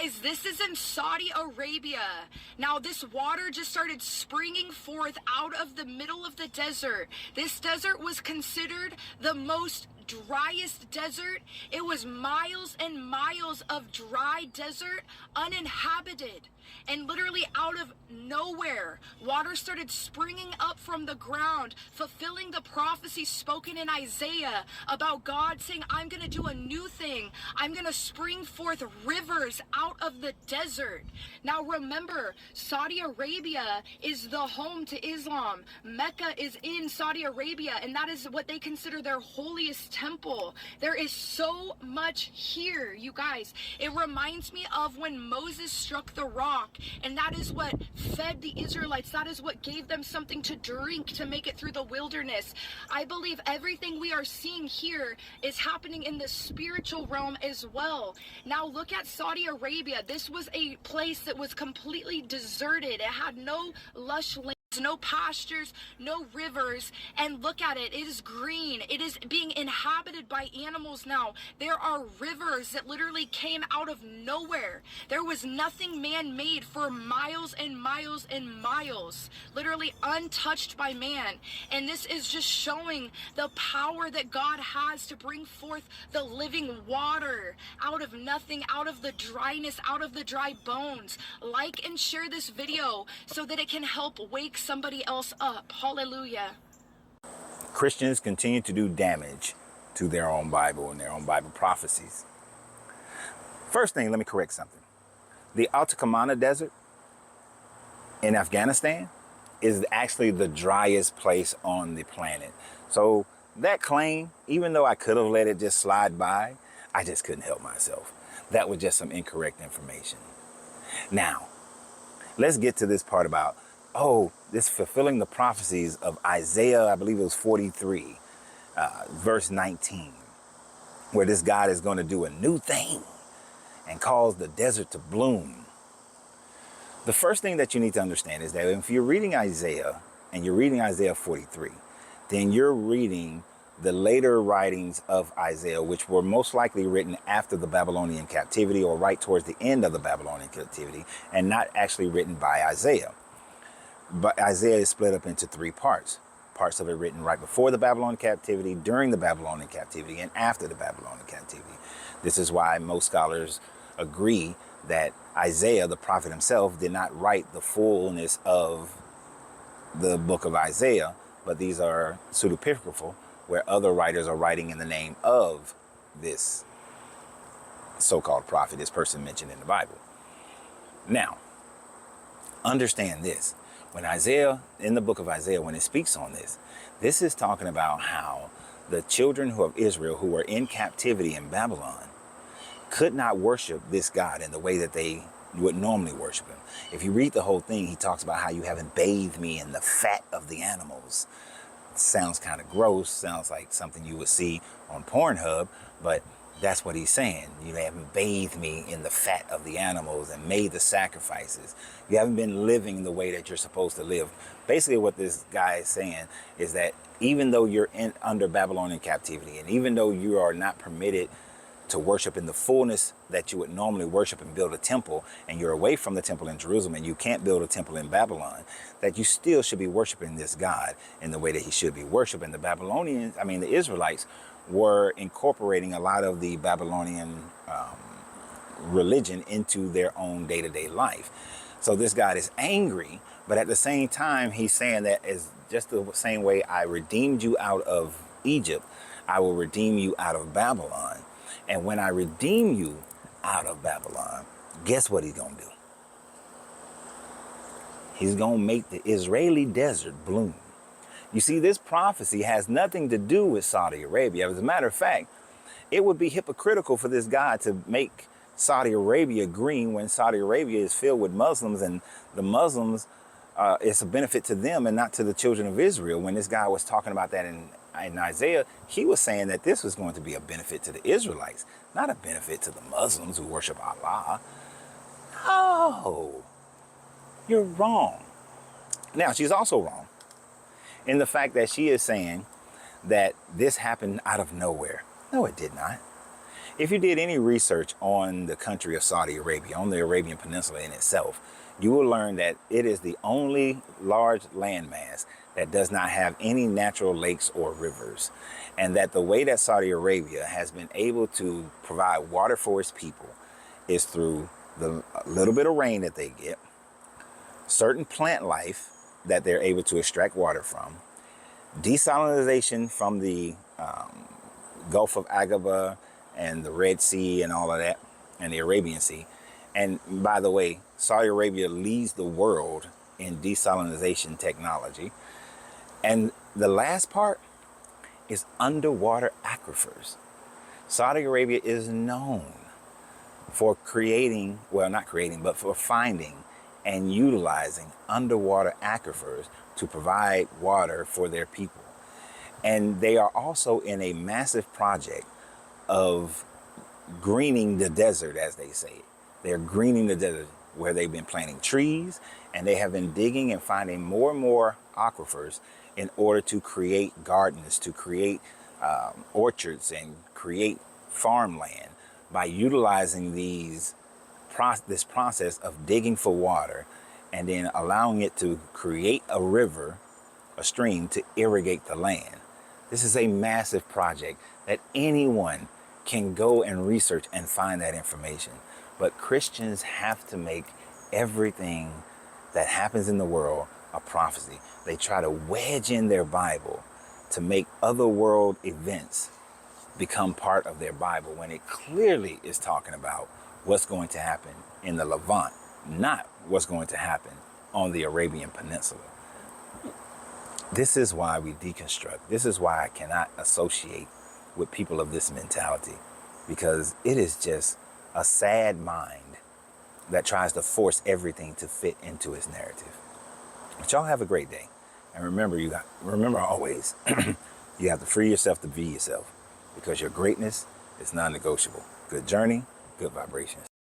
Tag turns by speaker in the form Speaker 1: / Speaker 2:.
Speaker 1: guys, this is in Saudi Arabia. Now, this water just started springing forth out of the middle of the desert. This desert was considered the most driest desert. It was miles and miles of dry desert, uninhabited. And literally out of nowhere, water started springing up from the ground, fulfilling the prophecy spoken in Isaiah about God saying, I'm going to do a new thing. I'm going to spring forth rivers out of the desert. Now remember, Saudi Arabia is the home to Islam. Mecca is in Saudi Arabia, and that is what they consider their holiest temple. There is so much here, you guys. It reminds me of when Moses struck the rock, and that is what fed the Israelites. That is what gave them something to drink to make it through the wilderness. I believe everything we are seeing here is happening in the spiritual realm as well. Now look at Saudi Arabia. This was a place that was completely deserted. It had no lush land, no pastures, no rivers, and look at it. It is green. It is being inhabited by animals now. There are rivers that literally came out of nowhere. There was nothing man-made for miles and miles and miles, literally untouched by man. And this is just showing the power that God has to bring forth the living water out of nothing, out of the dryness, out of the dry bones. Like and share this video so that it can help wake somebody else up. Hallelujah.
Speaker 2: Christians continue to do damage to their own Bible and their own Bible prophecies. First thing, let me correct something. The Atacama Desert in Afghanistan is actually the driest place on the planet. So that claim, even though I could have let it just slide by, I just couldn't help myself. That was just some incorrect information. Now, let's get to this part about this fulfilling the prophecies of Isaiah, I believe it was 43, verse 19, where this God is going to do a new thing and cause the desert to bloom. The first thing that you need to understand is that if you're reading Isaiah and you're reading Isaiah 43, then you're reading the later writings of Isaiah, which were most likely written after the Babylonian captivity or right towards the end of the Babylonian captivity, and not actually written by Isaiah. But Isaiah is split up into three parts. Parts of it written right before the Babylonian captivity, during the Babylonian captivity, and after the Babylonian captivity. This is why most scholars agree that Isaiah, the prophet himself, did not write the fullness of the book of Isaiah, but these are pseudepigraphal, where other writers are writing in the name of this so-called prophet, this person mentioned in the Bible. Now, understand this. When Isaiah, in the book of Isaiah, when it speaks on this, this is talking about how the children of Israel who were in captivity in Babylon could not worship this God in the way that they would normally worship him. If you read the whole thing, he talks about how you haven't bathed me in the fat of the animals. It sounds kind of gross, sounds like something you would see on Pornhub, but that's what he's saying. You haven't bathed me in the fat of the animals and made the sacrifices. You haven't been living the way that you're supposed to live. Basically what this guy is saying is that even though you're under Babylonian captivity, and even though you are not permitted to worship in the fullness that you would normally worship and build a temple, and you're away from the temple in Jerusalem and you can't build a temple in Babylon, that you still should be worshiping this God in the way that he should be worshiped. And the Israelites were incorporating a lot of the Babylonian religion into their own day-to-day life. So this God is angry, but at the same time, he's saying that as just the same way I redeemed you out of Egypt, I will redeem you out of Babylon. And when I redeem you out of Babylon, guess what he's going to do? He's going to make the Israeli desert bloom. You see, this prophecy has nothing to do with Saudi Arabia. As a matter of fact, it would be hypocritical for this God to make Saudi Arabia green when Saudi Arabia is filled with Muslims, and the Muslims, it's a benefit to them and not to the children of Israel. When this guy was talking about that in Isaiah, he was saying that this was going to be a benefit to the Israelites, not a benefit to the Muslims who worship Allah. Oh, you're wrong. Now, she's also wrong in the fact that she is saying that this happened out of nowhere. No, it did not. If you did any research on the country of Saudi Arabia, on the Arabian Peninsula in itself, you will learn that it is the only large landmass that does not have any natural lakes or rivers. And that the way that Saudi Arabia has been able to provide water for its people is through the little bit of rain that they get, certain plant life that they're able to extract water from, desalinization from the Gulf of Aqaba and the Red Sea and all of that, and the Arabian Sea. And by the way, Saudi Arabia leads the world in desalinization technology. And the last part is underwater aquifers. Saudi Arabia is known for creating, well, not creating, but for finding and utilizing underwater aquifers to provide water for their people. And they are also in a massive project of greening the desert, as they say. They're greening the desert, where they've been planting trees, and they have been digging and finding more and more aquifers in order to create gardens, to create orchards, and create farmland by utilizing this process of digging for water and then allowing it to create a river, a stream, to irrigate the land. This is a massive project that anyone can go and research and find that information. But Christians have to make everything that happens in the world a prophecy. They try to wedge in their Bible to make other world events become part of their Bible, when it clearly is talking about what's going to happen in the Levant, not what's going to happen on the Arabian Peninsula. This is why we deconstruct. This is why I cannot associate with people of this mentality, because it is just a sad mind that tries to force everything to fit into its narrative. But y'all have a great day. And remember always, you have to free yourself to be yourself, because your greatness is non-negotiable. Good journey, good vibrations.